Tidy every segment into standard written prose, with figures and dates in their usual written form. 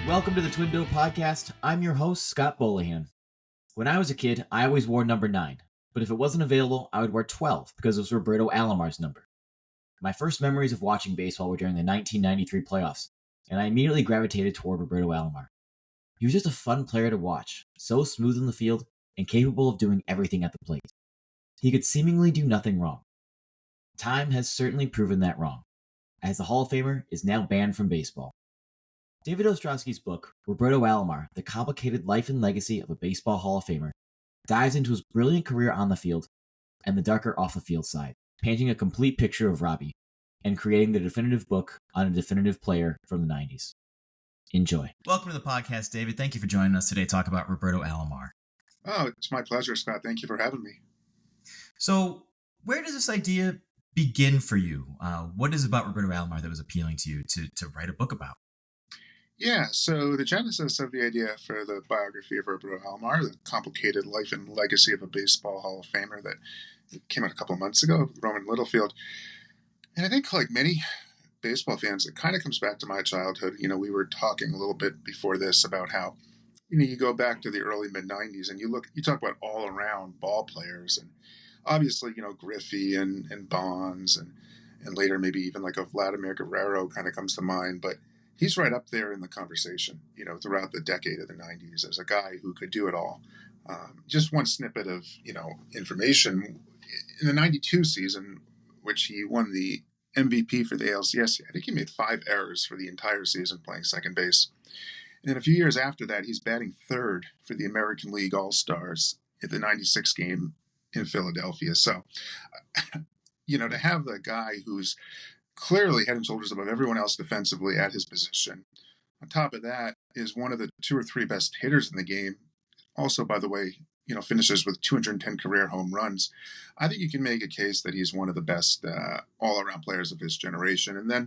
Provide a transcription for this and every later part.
Welcome to the Twin Bill Podcast. I'm your host, Scott Bolahan. When I was a kid, I always wore number 9, but if it wasn't available, I would wear 12 because it was Roberto Alomar's number. My first memories of watching baseball were during the 1993 playoffs, and I immediately gravitated toward Roberto Alomar. He was just a fun player to watch, so smooth in the field and capable of doing everything at the plate. He could seemingly do nothing wrong. Time has certainly proven that wrong, as the Hall of Famer is now banned from baseball. David Ostrowsky's book, Roberto Alomar, The Complicated Life and Legacy of a Baseball Hall of Famer, dives into his brilliant career on the field and the darker off-the-field side, painting a complete picture of Robbie and creating the definitive book on a definitive player from the 90s. Enjoy. Welcome to the podcast, David. Thank you for joining us today to talk about Roberto Alomar. Oh, it's my pleasure, Scott. Thank you for having me. So, where does this idea begin for you? What is it about Roberto Alomar that was appealing to you to write a book about? Yeah, so the genesis of the idea for the biography of Roberto Alomar, The Complicated Life and Legacy of a Baseball Hall of Famer, that came out a couple of months ago, Roman Littlefield. And I think, like many baseball fans, it kind of comes back to my childhood. You know, we were talking a little bit before this about how, you go back to the early mid-90s and you talk about all-around ball players. And obviously, Griffey and Bonds and later maybe even like a Vladimir Guerrero kind of comes to mind. But he's right up there in the conversation, throughout the decade of the 90s as a guy who could do it all. Just one snippet of, information. In the 92 season, which he won the MVP for the ALCS, I think he made 5 errors for the entire season playing second base. And then a few years after that, he's batting third for the American League All-Stars at the 96 game in Philadelphia. So, to have the guy who's clearly head and shoulders above everyone else defensively at his position. On top of that, is one of the 2 or 3 best hitters in the game. Also, by the way, finishes with 210 career home runs. I think you can make a case that he's one of the best all-around players of his generation. And then,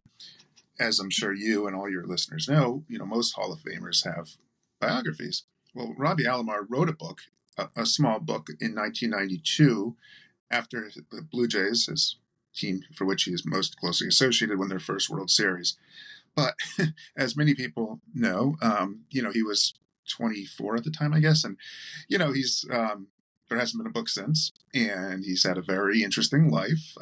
as I'm sure you and all your listeners know, most Hall of Famers have biographies. Well, Robbie Alomar wrote a book, a small book in 1992 after the Blue Jays, his team for which he is most closely associated, won their first World Series. But as many people know, he was 24 at the time, I guess. And, he's there hasn't been a book since, and he's had a very interesting life,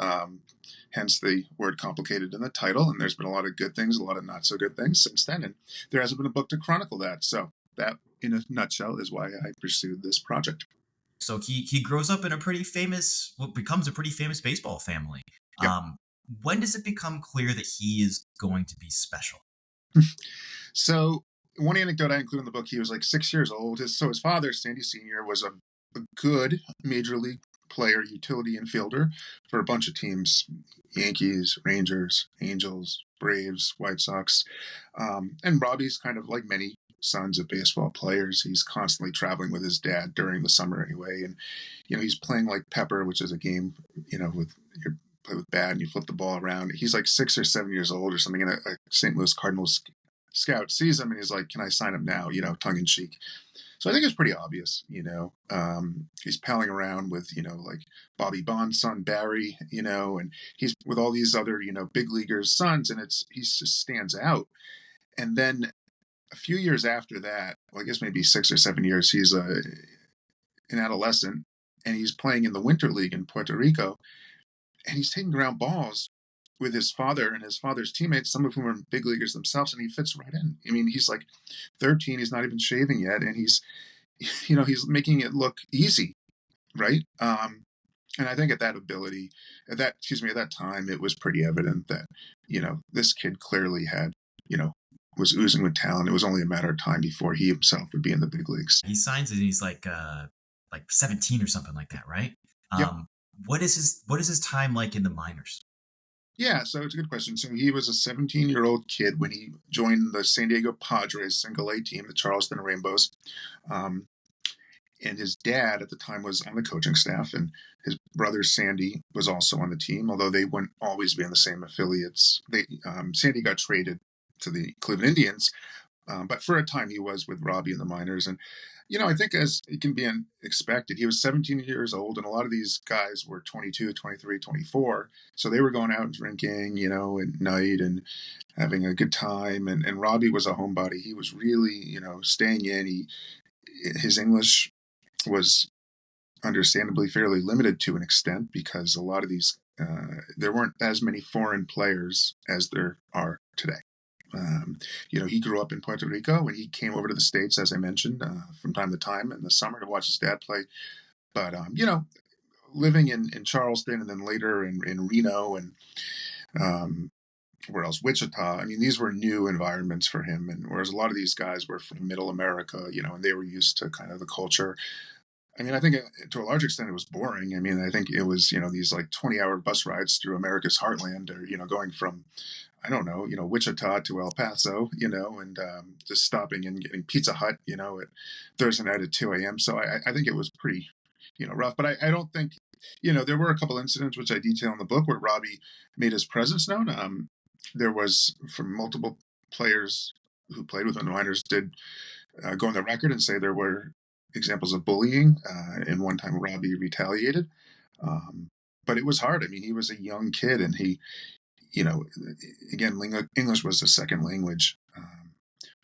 hence the word complicated in the title. And there's been a lot of good things, a lot of not so good things since then. And there hasn't been a book to chronicle that. So that, in a nutshell, is why I pursued this project. So he grows up in what becomes a pretty famous baseball family. Yep. When does it become clear that he is going to be special? So one anecdote I include in the book, he was like 6 years old. His father, Sandy Sr., was a good major league player, utility infielder for a bunch of teams: Yankees, Rangers, Angels, Braves, White Sox. And Robbie's kind of like many sons of baseball players. He's constantly traveling with his dad during the summer anyway. And, he's playing like Pepper, which is a game, with you play with bat and you flip the ball around. He's like 6 or 7 years old or something, and a St. Louis Cardinals scout sees him and he's like, "Can I sign him now?" Tongue in cheek. So I think it's pretty obvious, he's palling around with, like Bobby Bond's son, Barry, and he's with all these other, big leaguers' sons, and he just stands out. And then a few years after that, well, I guess maybe 6 or 7 years, he's an adolescent, and he's playing in the Winter League in Puerto Rico, and he's taking ground balls with his father and his father's teammates, some of whom are big leaguers themselves, and he fits right in. I mean, he's like 13, he's not even shaving yet, and he's making it look easy, right? And I think at that time, it was pretty evident that, this kid clearly had, was oozing with talent. It was only a matter of time before he himself would be in the big leagues. He signs and he's like 17 or something like that, right? Yep. What is his time like in the minors? Yeah, so it's a good question. So he was a 17-year-old kid when he joined the San Diego Padres single-A team, the Charleston Rainbows. And his dad at the time was on the coaching staff, and his brother Sandy was also on the team, although they wouldn't always be in the same affiliates. Sandy got traded to the Cleveland Indians, But for a time, he was with Robbie in the minors. And, I think as it can be expected, he was 17 years old, and a lot of these guys were 22, 23, 24. So they were going out and drinking, at night and having a good time. And Robbie was a homebody. He was really, staying in. His English was understandably fairly limited to an extent because a lot of these, there weren't as many foreign players as there are today. He grew up in Puerto Rico and he came over to the States, as I mentioned, from time to time in the summer to watch his dad play. But, living in Charleston and then later in Reno and where else? Wichita. I mean, these were new environments for him. And whereas a lot of these guys were from middle America, and they were used to kind of the culture. I mean, I think to a large extent it was boring. I mean, I think it was, these like 20-hour bus rides through America's heartland or, going from, I don't know, Wichita to El Paso, and just stopping and getting Pizza Hut, at Thursday night at 2 a.m. So I think it was pretty, rough. But I don't think, there were a couple incidents which I detail in the book where Robbie made his presence known. There was from multiple players who played with him, the minors did go on the record and say there were examples of bullying, and one time Robbie retaliated. But it was hard. I mean, he was a young kid and he, again, English was a second language.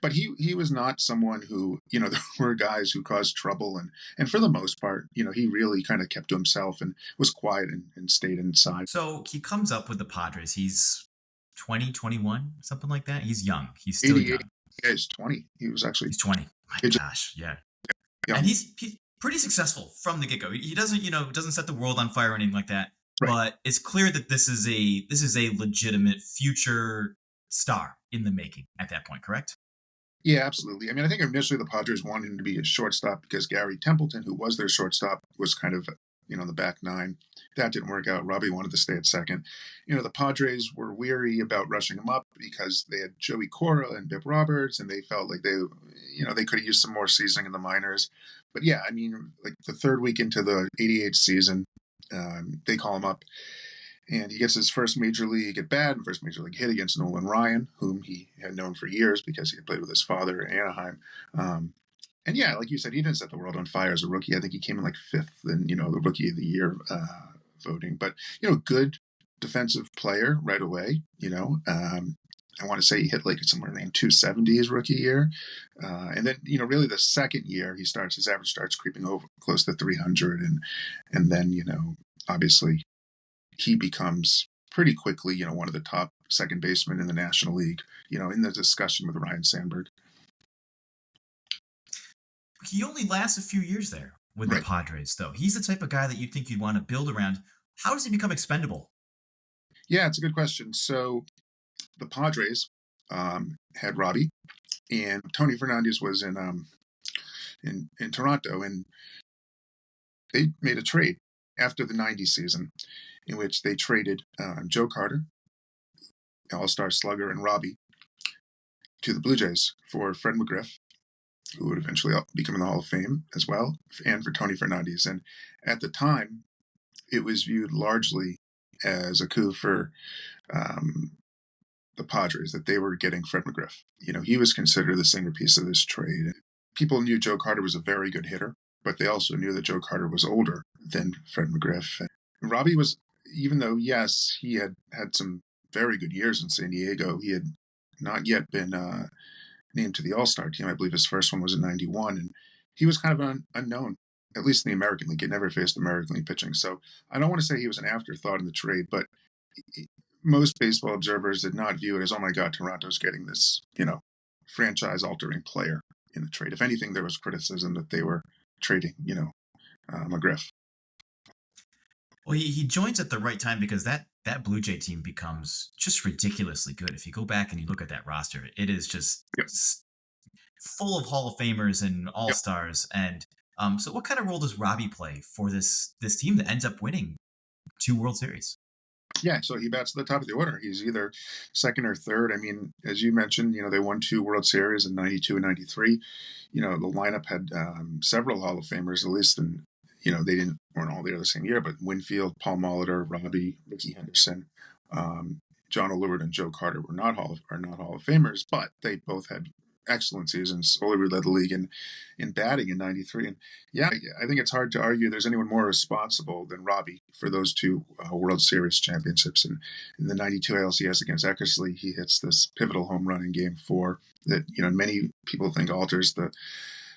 But he was not someone who, there were guys who caused trouble. And for the most part, he really kind of kept to himself and was quiet and stayed inside. So he comes up with the Padres. He's 20, 21, something like that. He's young. He's still 88, young. yeah, he's 20. He was actually, He's 20. My just gosh, yeah. young. And he's pretty successful from the get-go. He doesn't, doesn't set the world on fire or anything like that. Right. But it's clear that this is a legitimate future star in the making at that point, correct? Yeah, absolutely. I mean, I think initially the Padres wanted him to be a shortstop because Gary Templeton, who was their shortstop, was kind of, the back nine. That didn't work out. Robbie wanted to stay at second. The Padres were weary about rushing him up because they had Joey Cora and Bip Roberts, and they felt like they could have used some more seasoning in the minors. But yeah, I mean, like the third week into the 88 season, they call him up. And he gets his first major league at bat and first major league hit against Nolan Ryan, whom he had known for years because he had played with his father in Anaheim. And yeah, like you said, he didn't set the world on fire as a rookie. I think he came in like fifth in, the rookie of the year voting. But, good defensive player right away. I want to say he hit like somewhere around 270 his rookie year. And then, really the second year his average starts creeping over close to 300. And then, obviously, he becomes pretty quickly, one of the top second basemen in the National League, in the discussion with Ryan Sandberg. He only lasts a few years there with Right. the Padres, though. He's the type of guy that you think you'd want to build around. How does he become expendable? Yeah, it's a good question. So the Padres had Robbie, and Tony Fernandez was in Toronto, and they made a trade after the 90 season in which they traded Joe Carter, all-star slugger, and Robbie to the Blue Jays for Fred McGriff, who would eventually become in the Hall of Fame as well, and for Tony Fernandez. And at the time, it was viewed largely as a coup for the Padres that they were getting Fred McGriff. He was considered the centerpiece of this trade. People knew Joe Carter was a very good hitter, but they also knew that Joe Carter was older than Fred McGriff. And Robbie was, even though, yes, he had some very good years in San Diego, he had not yet been named to the All-Star team. I believe his first one was in 91, and he was kind of an unknown, at least in the American League. He never faced American League pitching. So I don't want to say he was an afterthought in the trade, but most baseball observers did not view it as, oh my God, Toronto's getting this, franchise-altering player in the trade. If anything, there was criticism that they were trading, McGriff. Well, he joins at the right time because that Blue Jay team becomes just ridiculously good. If you go back and you look at that roster, it is just Yep. full of Hall of Famers and All Yep. Stars. And so, what kind of role does Robbie play for this team that ends up winning 2 World Series? Yeah, so he bats at the top of the order. He's either second or third. I mean, as you mentioned, they won 2 World Series in 92 and 93. The lineup had several Hall of Famers, at least, and, they weren't all there the same year, but Winfield, Paul Molitor, Robbie, Ricky Henderson, John O'Leward, and Joe Carter are not Hall of Famers, but they both had excellent seasons. Olerud led the league in batting in '93, and yeah, I think it's hard to argue there's anyone more responsible than Robbie for those two World Series championships. And in the '92 ALCS against Eckersley, he hits this pivotal home run in Game 4 that many people think alters the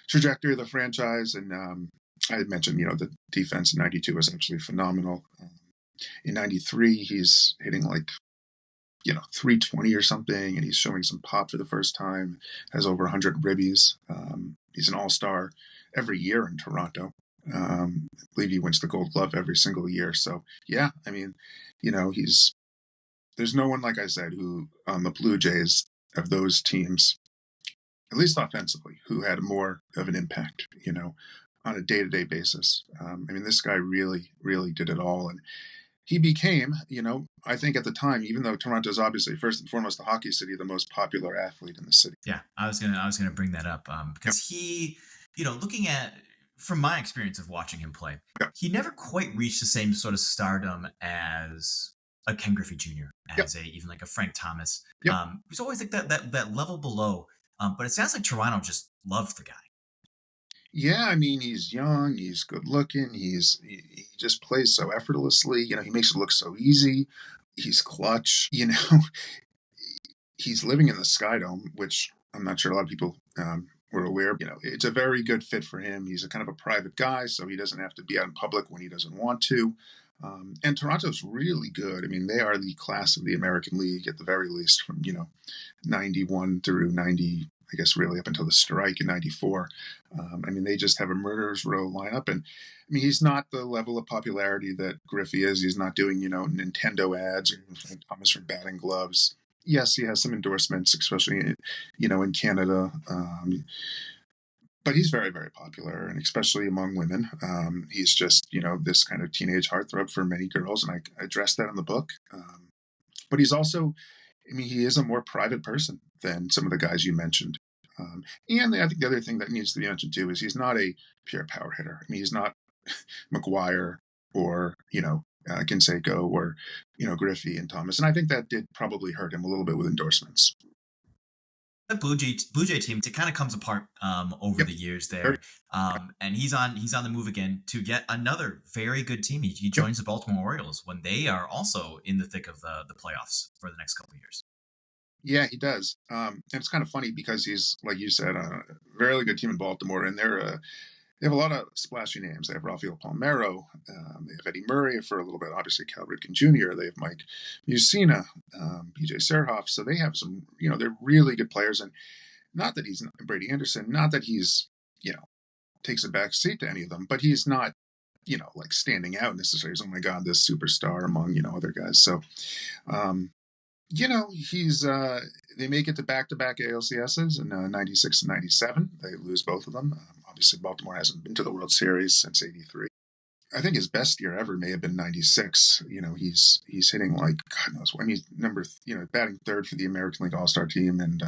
trajectory of the franchise. And I had mentioned the defense in '92 was absolutely phenomenal. In '93, he's hitting like 320 or something, and he's showing some pop for the first time, has over 100 ribbies. He's an all-star every year in Toronto. I believe he wins the Gold Glove every single year. So, yeah, I mean, there's no one, like I said, who on the Blue Jays of those teams, at least offensively, who had more of an impact, on a day-to-day basis. I mean, this guy really, really did it all. And he became, I think at the time, even though Toronto's obviously first and foremost a hockey city, the most popular athlete in the city. Yeah, I was gonna bring that up because he, looking at from my experience of watching him play, Yep. he never quite reached the same sort of stardom as a Ken Griffey Jr., as even like a Frank Thomas. Yep. He's always like that level below. But it sounds like Toronto just loves the guy. Yeah, I mean, he's young, he's good looking, he just plays so effortlessly. He makes it look so easy. He's clutch. He's living in the Sky Dome, which I'm not sure a lot of people were aware. It's a very good fit for him. He's a kind of a private guy, so he doesn't have to be out in public when he doesn't want to. And Toronto's really good. I mean, they are the class of the American League at the very least, from 91 through 90. I guess really up until the strike in '94. I mean, they just have a murderer's row lineup. And I mean, he's not the level of popularity that Griffey is. He's not doing, Nintendo ads or Thomas for batting gloves. Yes, he has some endorsements, especially, in Canada. But he's very, very popular, and especially among women. He's just, this kind of teenage heartthrob for many girls. And I address that in the book. But he's also, I mean, he is a more private person than some of the guys you mentioned. And I think the other thing that needs to be mentioned too is he's not a pure power hitter. I mean, he's not McGuire or, Canseco or, Griffey and Thomas. And I think that did probably hurt him a little bit with endorsements. The Blue Jay team, it kind of comes apart over the years there, and he's on the move again to get another very good team. He joins the Baltimore Orioles when they are also in the thick of the playoffs for the next couple of years. Yeah, he does. And it's kind of funny because he's, like you said, a very good team in Baltimore, and they have a lot of splashy names. They have Rafael Palmeiro. They have Eddie Murray for a little bit. Obviously, Cal Ripken Jr. They have Mike Mussina, BJ Serhoff. So they have some, they're really good players. And not that he's Brady Anderson, not that he's, takes a back seat to any of them, but he's not, like standing out necessarily. He's, oh my God, this superstar among, other guys. So, he's they make it to back-to-back ALCSs in '96 and '97. They lose both of them. Obviously, Baltimore hasn't been to the World Series since '83. I think his best year ever may have been '96. He's hitting like God knows what. I mean, batting third for the American League All-Star team, and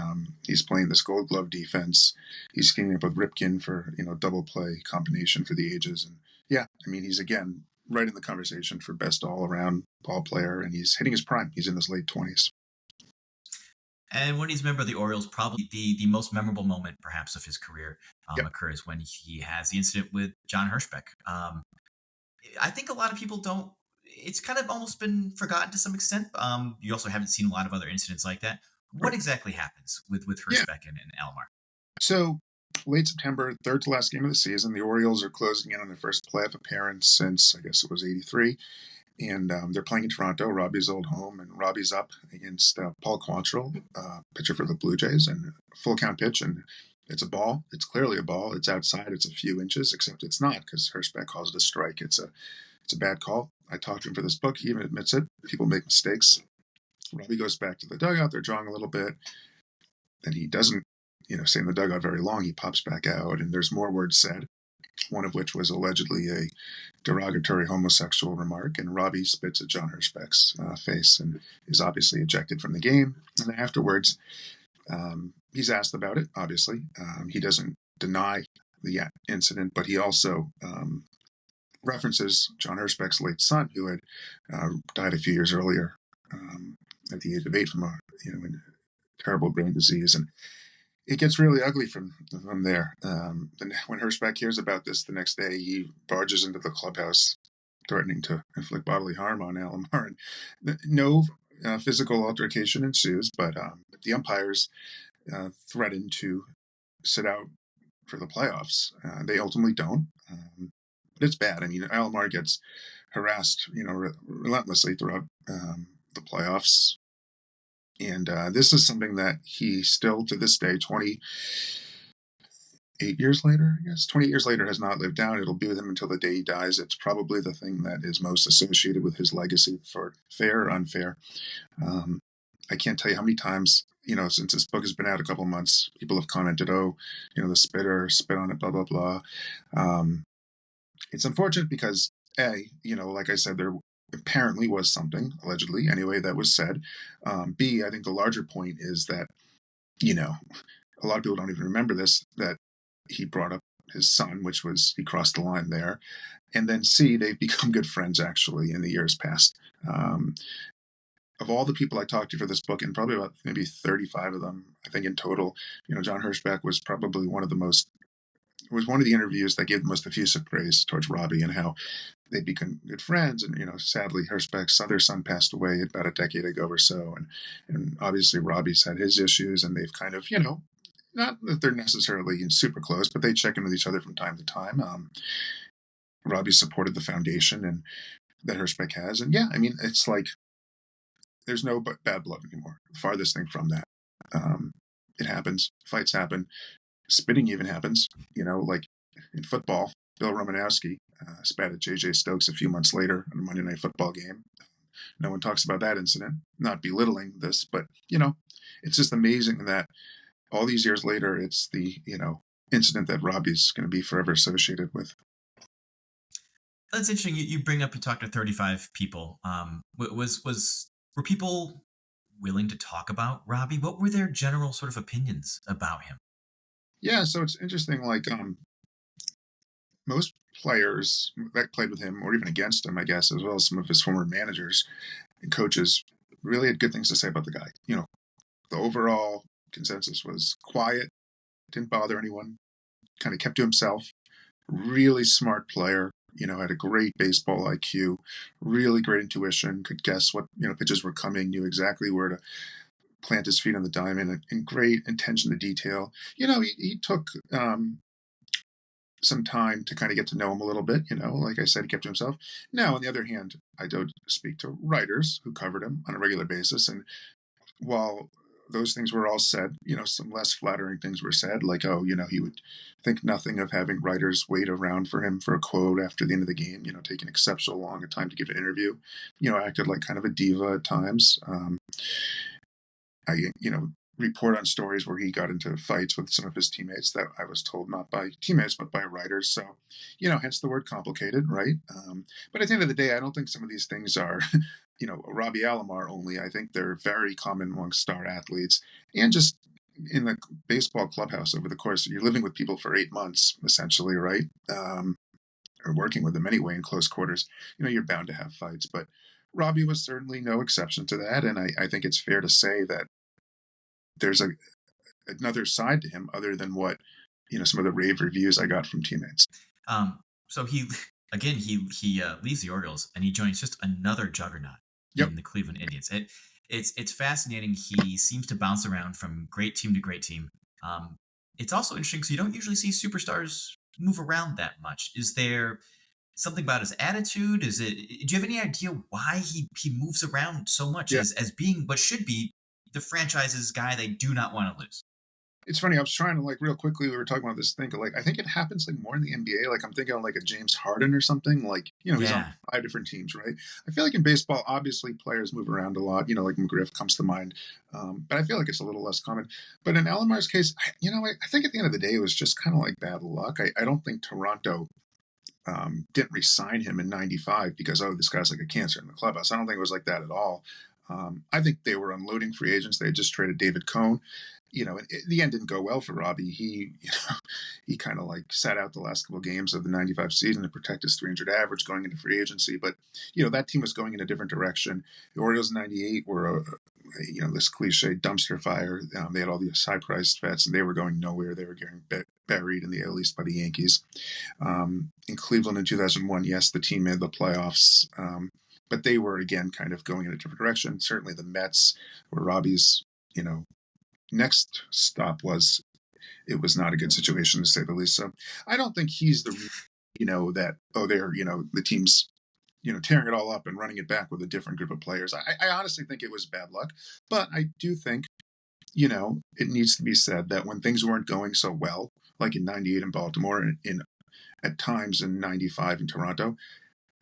he's playing this Gold Glove defense. He's schemed up with Ripken for double play combination for the ages, and yeah, I mean, he's again right in the conversation for best all-around ball player, and he's hitting his prime. He's in his late 20s. And when he's a member of the Orioles, probably the most memorable moment, perhaps, of his career occurs when he has the incident with John Hirschbeck. I think a lot of people don't. It's kind of almost been forgotten to some extent. You also haven't seen a lot of other incidents like that. What exactly happens with Hirschbeck and Alomar? So late September, third to last game of the season, the Orioles are closing in on their first playoff appearance since, I guess it was '83. And they're playing in Toronto, Robbie's old home, and Robbie's up against Paul Quantrill, pitcher for the Blue Jays, and full count pitch, and it's a ball. It's clearly a ball. It's outside. It's a few inches, except it's not because Hirschbeck calls it a strike. It's a bad call. I talked to him for this book. He even admits it. People make mistakes. Robbie goes back to the dugout. They're drawing a little bit. And he doesn't, stay in the dugout very long. He pops back out, and there's more words said, one of which was allegedly a derogatory homosexual remark, and Robbie spits at John Hirschbeck's face and is obviously ejected from the game. And afterwards, he's asked about it, obviously. He doesn't deny the incident, but he also references John Hirschbeck's late son, who had died a few years earlier at the age of 8 from a terrible brain disease. And it gets really ugly from there. And when Hirschbeck hears about this the next day, he barges into the clubhouse, threatening to inflict bodily harm on Alomar. And no physical altercation ensues, but the umpires threaten to sit out for the playoffs. They ultimately don't. But it's bad. I mean, Alomar gets harassed, relentlessly throughout the playoffs. And this is something that he still, to this day, 28 years later, I guess, 28 years later, has not lived down. It'll be with him until the day he dies. It's probably the thing that is most associated with his legacy, for fair or unfair. I can't tell you how many times, since this book has been out a couple of months, people have commented, oh, the spitter, spit on it, blah, blah, blah. It's unfortunate because, like I said, there apparently was something, allegedly, anyway, that was said. B, I think the larger point is that, a lot of people don't even remember this, that he brought up his son, which was, he crossed the line there. And then C, they've become good friends, actually, in the years past. Of all the people I talked to for this book, and probably about maybe 35 of them, I think in total, John Hirschbeck was probably one of the interviews that gave the most effusive praise towards Robbie and how they become good friends. And, sadly, Hirschbeck's other son passed away about a decade ago or so. And obviously Robbie's had his issues, and they've kind of, not that they're necessarily super close, but they check in with each other from time to time. Robbie supported the foundation and that Hirschbeck has. And yeah, I mean, it's like, there's no bad blood anymore. The farthest thing from that. It happens. Fights happen. Spitting even happens. Like in football, Bill Romanowski spat at J.J. Stokes a few months later in a Monday Night Football game. No one talks about that incident. Not belittling this, but, it's just amazing that all these years later, it's the, incident that Robbie's going to be forever associated with. That's interesting. You bring up, you talked to 35 people. Were people willing to talk about Robbie? What were their general sort of opinions about him? Yeah, so it's interesting. Like most players that played with him, or even against him, I guess, as well as some of his former managers and coaches, really had good things to say about the guy. The overall consensus was quiet, didn't bother anyone, kind of kept to himself. Really smart player. Had a great baseball IQ, really great intuition, could guess what, pitches were coming, knew exactly where to plant his feet on the diamond, and great attention to detail. He took some time to kind of get to know him a little bit. Like I said, he kept to himself. Now, on the other hand, I do speak to writers who covered him on a regular basis. And while those things were all said, some less flattering things were said, like, oh, he would think nothing of having writers wait around for him for a quote after the end of the game, taking exceptional long a time to give an interview, acted like kind of a diva at times. I, report on stories where he got into fights with some of his teammates that I was told not by teammates, but by writers. So, hence the word complicated, right? But at the end of the day, I don't think some of these things are, Robbie Alomar only. I think they're very common amongst star athletes and just in the baseball clubhouse over the course. You're living with people for 8 months, essentially, right? Or working with them anyway in close quarters. You're bound to have fights, but Robbie was certainly no exception to that. And I think it's fair to say that there's another side to him other than what some of the rave reviews I got from teammates. So he leaves the Orioles and he joins just another juggernaut in the Cleveland Indians. It's fascinating. He seems to bounce around from great team to great team. It's also interesting because you don't usually see superstars move around that much. Is there something about his attitude? Do you have any idea why he moves around so much as being what should be the franchise's guy they do not want to lose? It's funny. I was trying to real quickly. We were talking about this thing. I think it happens more in the NBA. I'm thinking of a James Harden or something. He's on 5 different teams, right? I feel like in baseball, obviously players move around a lot. Like McGriff comes to mind, but I feel like it's a little less common. But in Alomar's case, I think at the end of the day, it was just kind of bad luck. I don't think Toronto didn't re-sign him in '95 because this guy's like a cancer in the clubhouse. I don't think it was like that at all. I think they were unloading free agents. They had just traded David Cohn. The end didn't go well for Robbie. He he kind of like sat out the last couple of games of the 95 season to protect his 300 average going into free agency. But, that team was going in a different direction. The Orioles in 98 were, this cliche dumpster fire. They had all these high priced vets and they were going nowhere. They were getting buried in the AL East by the Yankees. In Cleveland in 2001, yes, the team made the playoffs. But they were, again, kind of going in a different direction. Certainly the Mets, where Robbie's, next stop was, it was not a good situation, to say the least. So I don't think he's the, the team's, tearing it all up and running it back with a different group of players. I honestly think it was bad luck. But I do think, it needs to be said that when things weren't going so well, like in 98 in Baltimore and at times in 95 in Toronto,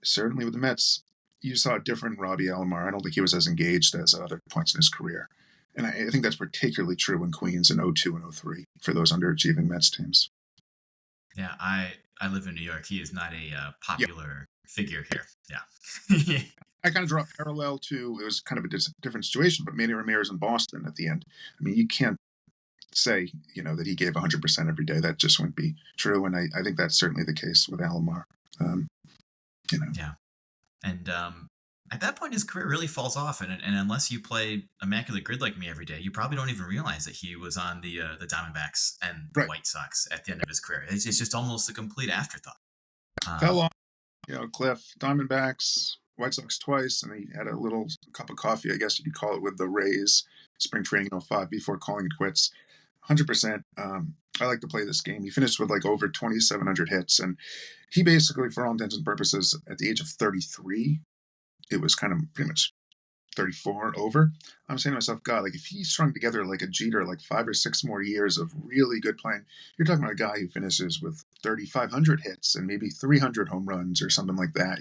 certainly with the Mets, you saw a different Robbie Alomar. I don't think he was as engaged as at other points in his career. And I think that's particularly true in Queens in 02 and 03 for those underachieving Mets teams. Yeah, I live in New York. He is not a popular figure here. Yeah. I kind of draw a parallel to, it was kind of a different situation, but Manny Ramirez in Boston at the end. I mean, you can't say, that he gave 100% every day. That just wouldn't be true. And I think that's certainly the case with Alomar. Yeah. And at that point, his career really falls off. And unless you play Immaculate Grid like me every day, you probably don't even realize that he was on the Diamondbacks and the White Sox at the end of his career. It's just almost a complete afterthought. Fell off, Cliff, Diamondbacks, White Sox twice, and he had a little cup of coffee, I guess you could call it, with the Rays, spring training 05, before calling it quits. 100%. I like to play this game. He finished with like over 2,700 hits, and he basically, for all intents and purposes, at the age of 33, it was kind of pretty much 34 over. I'm saying to myself, God, like if he strung together like a Jeter, like 5 or 6 more years of really good playing, you're talking about a guy who finishes with 3,500 hits and maybe 300 home runs or something like that,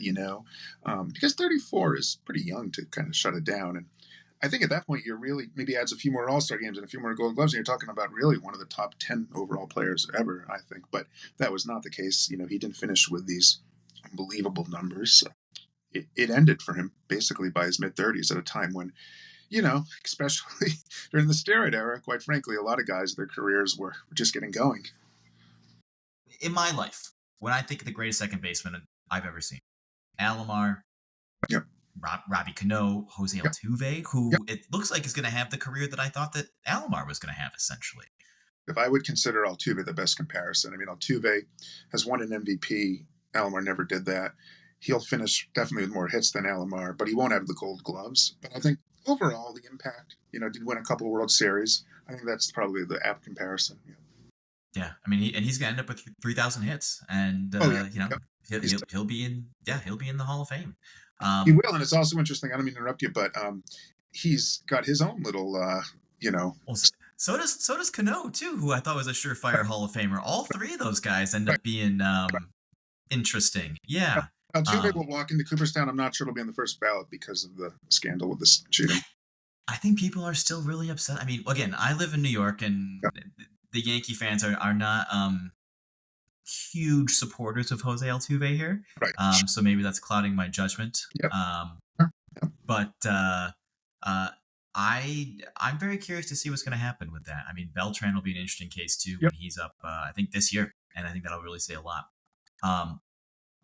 because 34 is pretty young to kind of shut it down. And I think at that point, you're really maybe adds a few more All-Star games and a few more Gold Gloves, and you're talking about really one of the top 10 overall players ever, I think. But that was not the case. He didn't finish with these unbelievable numbers. So it ended for him basically by his mid-30s at a time when, especially during the steroid era, quite frankly, a lot of guys, their careers were just getting going. In my life, when I think of the greatest second baseman I've ever seen, Alomar, Yep. Robbie Cano, Jose Altuve, who it looks like is going to have the career that I thought that Alomar was going to have, essentially. If I would consider Altuve the best comparison, I mean, Altuve has won an MVP. Alomar never did that. He'll finish definitely with more hits than Alomar, but he won't have the Gold Gloves. But I think overall, the impact, did win a couple of World Series. I think that's probably the apt comparison. Yeah, I mean, he's going to end up with 3,000 hits, and he'll be in the Hall of Fame. He will, and it's also interesting. I don't mean to interrupt you, but he's got his own little, Well, so does Cano too, who I thought was a surefire Hall of Famer. All three of those guys end up being interesting. Yeah. Altuve will walk into Cooperstown. I'm not sure it'll be on the first ballot because of the scandal with the shooting. I think people are still really upset. I mean, again, I live in New York, and the Yankee fans are not huge supporters of Jose Altuve here. Right. So maybe that's clouding my judgment. Yep. But I'm very curious to see what's going to happen with that. I mean, Beltran will be an interesting case too when he's up, I think this year, and I think that'll really say a lot.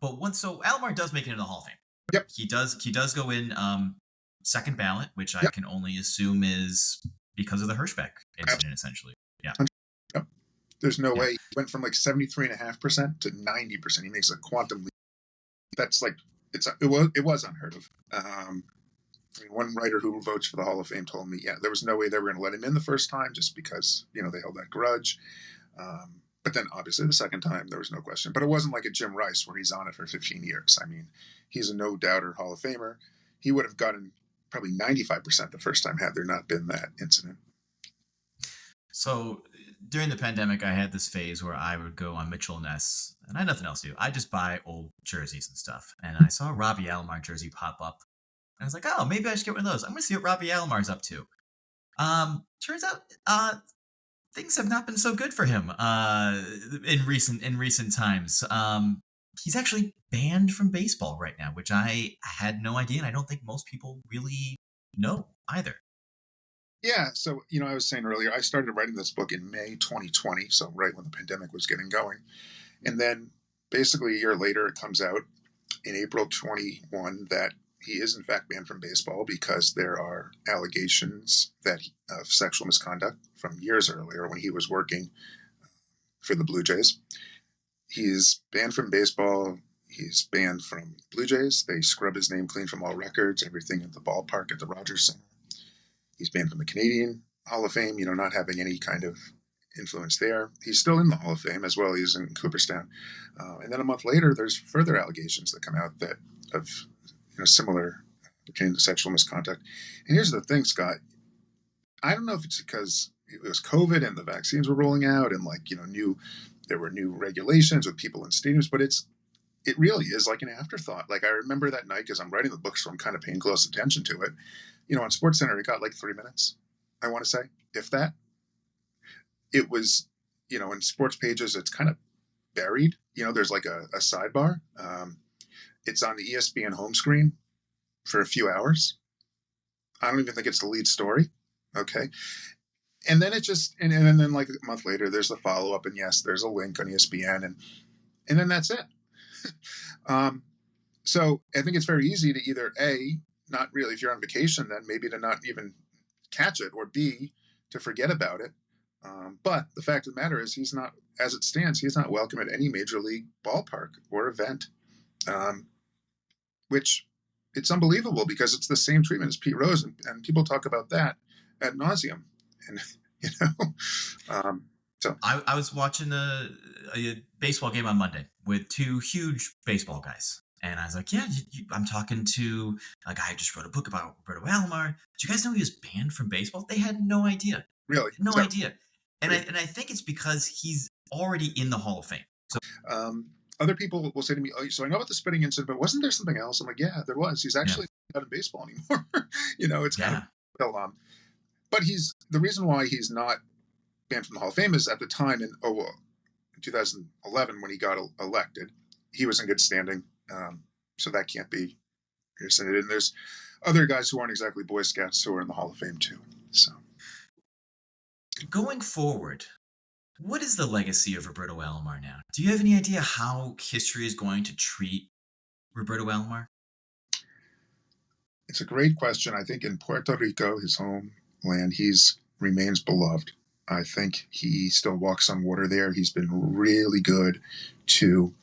But so Alomar does make it into the Hall of Fame. Yep. He does go in second ballot, which I can only assume is because of the Hirschbeck incident, essentially. Yeah. Yep. There's no way. He went from like 73.5% to 90%. He makes a quantum leap. That's like it was unheard of. One writer who votes for the Hall of Fame told me, there was no way they were going to let him in the first time just because they held that grudge. But then obviously the second time there was no question. But it wasn't like a Jim Rice where he's on it for 15 years. I mean, he's a no-doubter Hall of Famer. He would have gotten probably 95% the first time had there not been that incident. So during the pandemic, I had this phase where I would go on Mitchell & Ness, and I had nothing else to do. I just buy old jerseys and stuff. And I saw a Robbie Alomar jersey pop up. And I was like, oh, maybe I should get one of those. I'm going to see what Robbie Alomar's up to. Turns out things have not been so good for him in recent times. He's actually banned from baseball right now, which I had no idea, and I don't think most people really know either. Yeah. So, I was saying earlier, I started writing this book in May 2020. So, right when the pandemic was getting going. And then basically a year later, it comes out in April 21 that he is, in fact, banned from baseball because there are allegations of sexual misconduct from years earlier when he was working for the Blue Jays. He's banned from baseball. He's banned from Blue Jays. They scrub his name clean from all records, everything at the ballpark at the Rogers Center. He's banned from the Canadian Hall of Fame, not having any kind of influence there. He's still in the Hall of Fame as well. He's in Cooperstown. And then a month later, there's further allegations that come out that of similar pertaining to sexual misconduct. And here's the thing, Scott. I don't know if it's because it was COVID and the vaccines were rolling out and there were new regulations with people in stadiums, but it really is like an afterthought. Like I remember that night because I'm writing the book, so I'm kind of paying close attention to it. On SportsCenter, it got like 3 minutes, I want to say, if that. It was, in sports pages, it's kind of buried. There's like a sidebar. It's on the ESPN home screen for a few hours. I don't even think it's the lead story. Okay. And then it just, and then like a month later, there's the follow up. And yes, there's a link on ESPN. And then that's it. So I think it's very easy to either A, not really, if you're on vacation, then maybe to not even catch it, or B, to forget about it. But the fact of the matter is he's not, as it stands, he's not welcome at any major league ballpark or event, which it's unbelievable because it's the same treatment as Pete Rose. And people talk about that ad nauseum. And, so I was watching a baseball game on Monday with two huge baseball guys. And I was like, yeah, I'm talking to a guy who just wrote a book about Roberto Alomar. Did you guys know he was banned from baseball? They had no idea. Really? No idea. And I think it's because he's already in the Hall of Fame. So other people will say to me, oh, so I know about the spitting incident, but wasn't there something else? I'm like, yeah, there was. He's actually not in baseball anymore. It's kind of but the reason why he's not banned from the Hall of Fame is at the time in 2011 when he got elected, he was in good standing. So that can't be rescinded. And there's other guys who aren't exactly Boy Scouts who are in the Hall of Fame too. So going forward, what is the legacy of Roberto Alomar now? Do you have any idea how history is going to treat Roberto Alomar? It's a great question. I think in Puerto Rico, his homeland, remains beloved. I think he still walks on water there. He's been really good to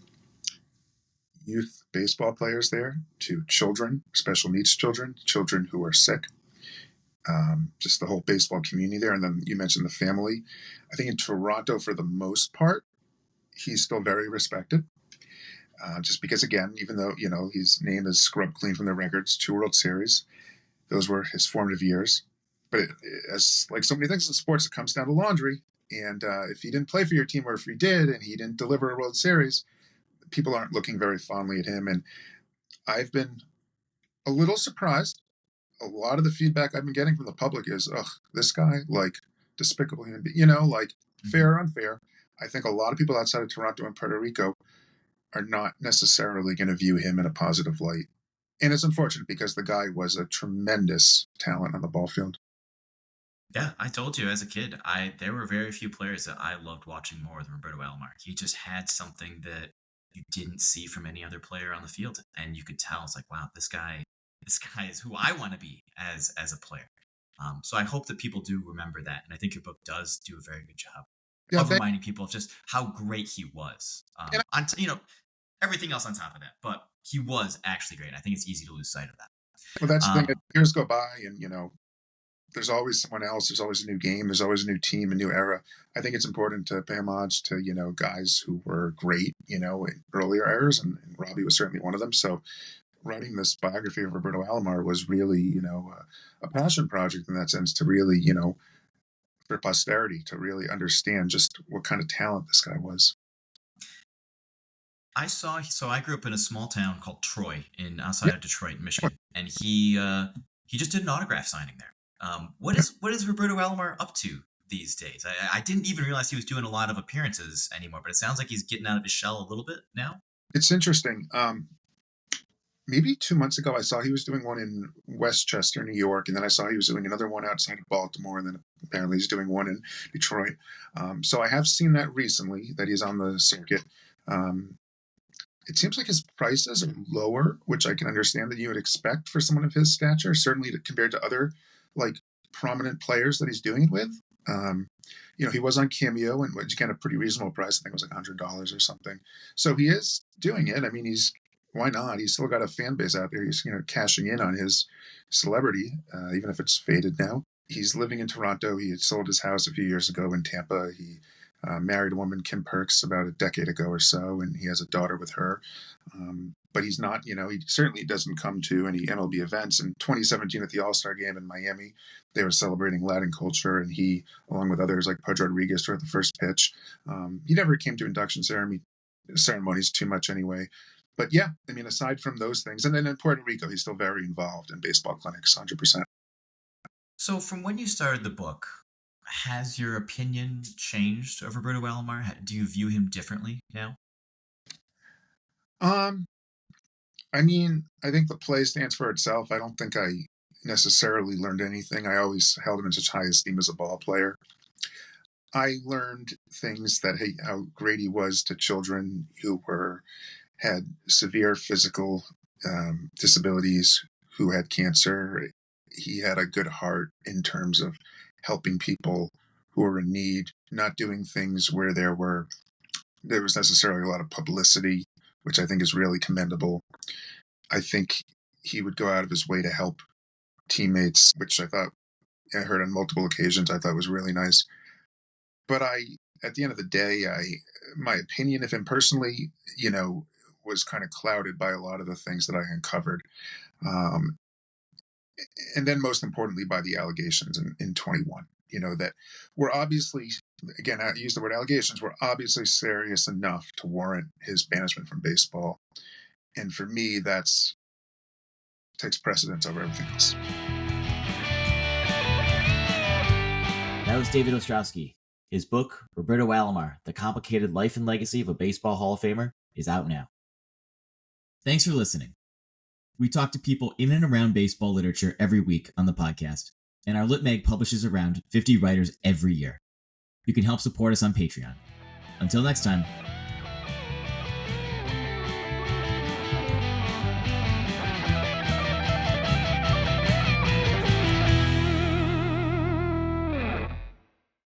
youth baseball players there, to children, special needs children who are sick, just the whole baseball community there. And then you mentioned the family. I think in Toronto, for the most part, he's still very respected. Just because, again, even though, his name is scrubbed clean from the records, 2 World Series, those were his formative years. But as like so many things in sports, it comes down to laundry. And if he didn't play for your team, or if he did and he didn't deliver a World Series, people aren't looking very fondly at him. And I've been a little surprised. A lot of the feedback I've been getting from the public is, ugh, this guy, like, despicable human being, like, fair or unfair. I think a lot of people outside of Toronto and Puerto Rico are not necessarily going to view him in a positive light. And it's unfortunate because the guy was a tremendous talent on the ball field. Yeah, I told you as a kid, there were very few players that I loved watching more than Roberto Alomar. He just had something that you didn't see from any other player on the field, and you could tell it's like, wow, this guy is who I want to be as a player. So I hope that people do remember that, and I think your book does do a very good job of reminding people of just how great he was. Everything else on top of that, but he was actually great. I think it's easy to lose sight of that. Well, that's the thing. Years go by, and there's always someone else. There's always a new game. There's always a new team, a new era. I think it's important to pay homage to, guys who were great, in earlier eras, and Robbie was certainly one of them. So writing this biography of Roberto Alomar was really, a passion project in that sense, to really, for posterity to really understand just what kind of talent this guy was. So I grew up in a small town called Troy outside of Detroit, Michigan, and he just did an autograph signing there. What is Roberto Alomar up to these days? I didn't even realize he was doing a lot of appearances anymore, but it sounds like he's getting out of his shell a little bit now. It's interesting. maybe 2 months ago, I saw he was doing one in Westchester, New York, and then I saw he was doing another one outside of Baltimore, and then apparently he's doing one in Detroit. So I have seen that recently, that he's on the circuit. Um, it seems like his prices are lower, which I can understand that you would expect for someone of his stature, certainly compared to other like prominent players that he's doing it with. Um, he was on Cameo, and which again a pretty reasonable price. I think it was like $100 or something. So he is doing it. I mean, why not? He's still got a fan base out there. He's cashing in on his celebrity, even if it's faded now. He's living in Toronto. He had sold his house a few years ago in Tampa. He married a woman, Kim Perks, about a decade ago or so, and he has a daughter with her. But he's not, he certainly doesn't come to any MLB events. In 2017 at the All-Star game in Miami, they were celebrating Latin culture, and he, along with others like Pudge Rodriguez, threw out the first pitch. He never came to induction ceremonies too much anyway. But yeah, I mean, aside from those things, and then in Puerto Rico, he's still very involved in baseball clinics, 100%. So, from when you started the book, has your opinion changed of Roberto Alomar? Do you view him differently now? Um, I mean, I think the play stands for itself. I don't think I necessarily learned anything. I always held him in such high esteem as a ball player. I learned things that how great he was to children who had severe physical disabilities, who had cancer. He had a good heart in terms of helping people who were in need, not doing things where there was necessarily a lot of publicity, which I think is really commendable. I think he would go out of his way to help teammates, which I heard on multiple occasions, I thought was really nice. But at the end of the day, my opinion of him personally, was kind of clouded by a lot of the things that I uncovered. And then most importantly, by the allegations in 21, that were obviously, again, I use the word allegations, were obviously serious enough to warrant his banishment from baseball. And for me, takes precedence over everything else. That was David Ostrowsky. His book, Roberto Alomar, The Complicated Life and Legacy of a Baseball Hall of Famer, is out now. Thanks for listening. We talk to people in and around baseball literature every week on the podcast, and our Lit Mag publishes around 50 writers every year. You can help support us on Patreon. Until next time,